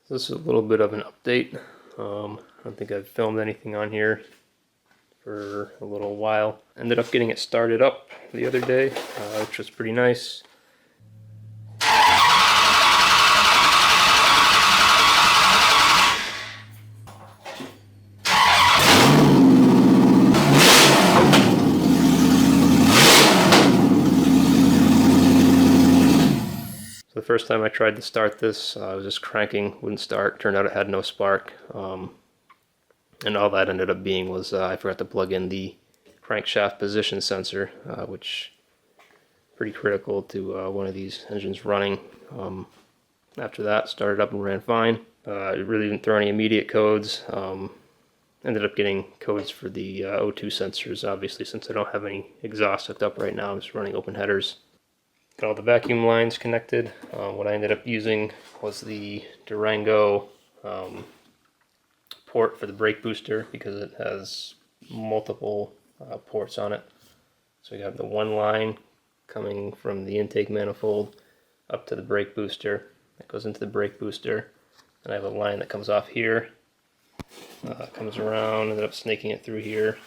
This is a little bit of an update. I don't think I've filmed anything on here for a little while. Ended up getting it started up the other day, which was pretty nice. So the first time I tried to start this, I was just cranking, wouldn't start. Turned out it had no spark. And all that ended up being was I forgot to plug in the crankshaft position sensor, which is pretty critical to one of these engines running. After that, started up and ran fine. It really didn't throw any immediate codes. Ended up getting codes for the O2 sensors, obviously, since I don't have any exhaust hooked up right now. I'm just running open headers. Got all the vacuum lines connected. What I ended up using was the Durango port for the brake booster because it has multiple ports on it. So we got the one line coming from the intake manifold up to the brake booster. That goes into the brake booster. And I have a line that comes off here, comes around, ended up snaking it through here,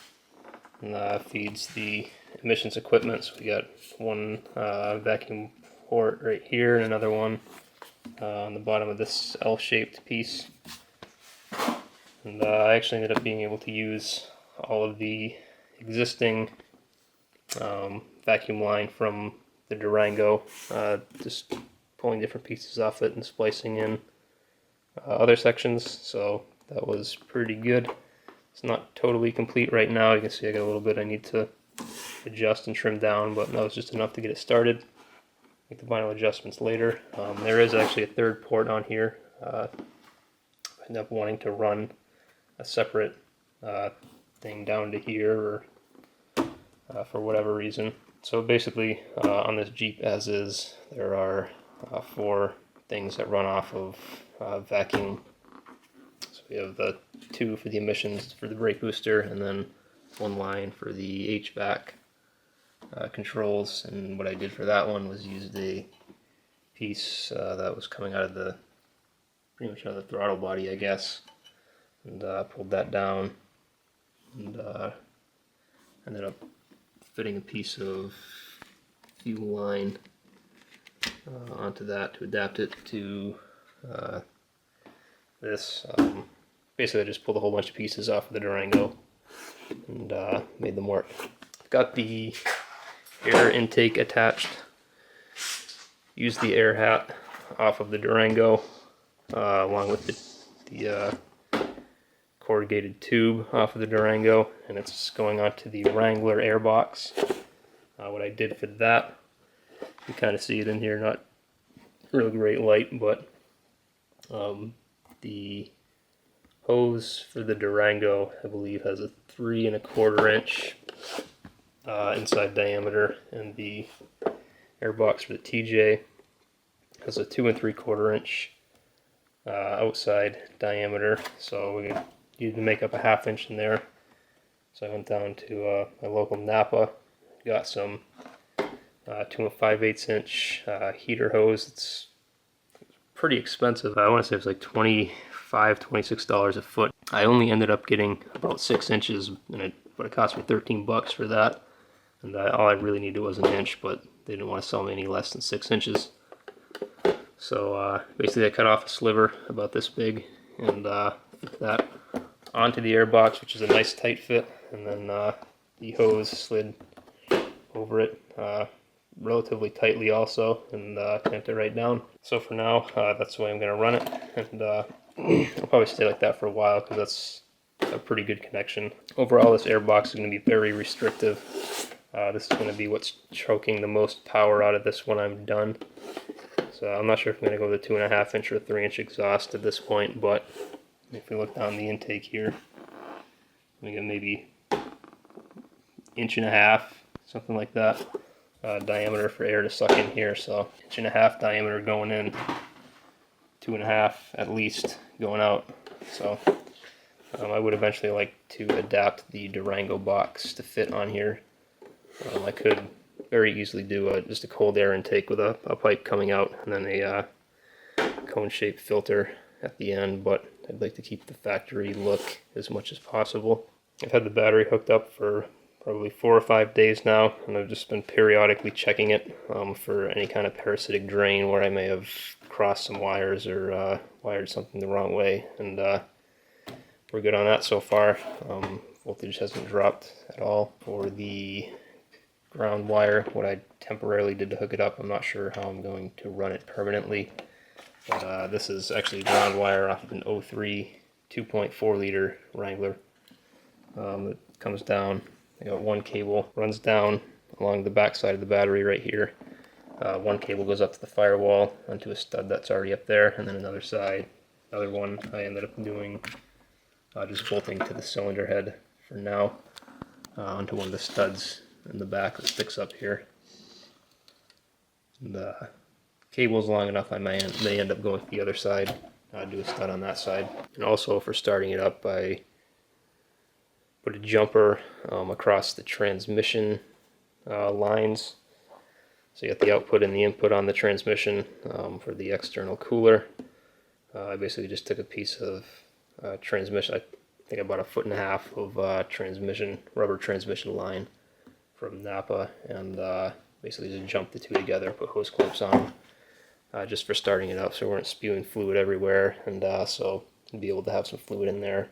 and feeds the emissions equipment. So we got one vacuum port right here and another one on the bottom of this L-shaped piece. And I actually ended up being able to use all of the existing vacuum line from the Durango, just pulling different pieces off it and splicing in other sections, so that was pretty good. It's not totally complete right now. You can see I got a little bit I need to adjust and trim down, but that was just enough to get it started. Make the final adjustments later. There is actually a third port on here. I ended up wanting to run a separate thing down to here, or for whatever reason. So basically, on this Jeep as is, there are 4 things that run off of vacuum. So we have the 2 for the emissions for the brake booster, and then 1 line for the HVAC controls. And what I did for that one was use a piece that was coming out of the, pretty much out of the throttle body, I guess, and pulled that down, and ended up fitting a piece of fuel line onto that to adapt it to this. Basically I just pulled a whole bunch of pieces off of the Durango and made them work. Got the air intake attached. Used the air hat off of the Durango along with the corrugated tube off of the Durango, and it's going onto the Wrangler air box. What I did for that, you kind of see it in here, not real great light, but the hose for the Durango, I believe, has a 3 1/4 inch inside diameter, and the air box for the TJ has a 2 3/4 inch outside diameter. So we needed to make up a 1/2 inch in there. So I went down to my local Napa, got some 2 5/8 inch heater hose. It's pretty expensive. I want to say it's like $25, $26 a foot. I only ended up getting about 6 inches, and but it cost me $13 for that. And all I really needed was 1 inch, but they didn't want to sell me any less than 6 inches. So basically I cut off a sliver about this big and put that onto the air box, which is a nice tight fit, and then the hose slid over it relatively tightly also, and clamped it right down. So for now, that's the way I'm going to run it, and I'll probably stay like that for a while because that's a pretty good connection. Overall, this air box is going to be very restrictive. This is going to be what's choking the most power out of this when I'm done. So I'm not sure if I'm going to go with a 2 1/2 inch or 3 inch exhaust at this point, but if we look down the intake here, we get maybe 1 1/2 inch, something like that, diameter for air to suck in here. So 1 1/2 inch diameter going in, 2 1/2 at least going out. So I would eventually like to adapt the Durango box to fit on here. I could very easily do just a cold air intake with a pipe coming out, and then a cone-shaped filter at the end, but I'd like to keep the factory look as much as possible. I've had the battery hooked up for probably 4 or 5 days now, and I've just been periodically checking it for any kind of parasitic drain where I may have crossed some wires or wired something the wrong way, and we're good on that so far. Voltage hasn't dropped at all. For the ground wire, what I temporarily did to hook it up, I'm not sure how I'm going to run it permanently, but this is actually ground wire off of an 03 2.4 liter Wrangler. It comes down. I got one cable runs down along the back side of the battery right here. One cable goes up to the firewall onto a stud that's already up there, and then another one I ended up doing just bolting to the cylinder head for now onto one of the studs in the back that sticks up here. And the cable's long enough, I may end up going to the other side, do a stud on that side. And also for starting it up, I put a jumper across the transmission lines. So you got the output and the input on the transmission for the external cooler. I basically just took a piece of transmission, I think about 1.5 foot of transmission, rubber transmission line from Napa, and basically just jumped the two together, put hose clips on just for starting it up so we weren't spewing fluid everywhere, and so we'd be able to have some fluid in there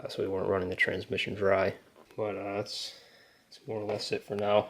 so we weren't running the transmission dry. But that's more or less it for now.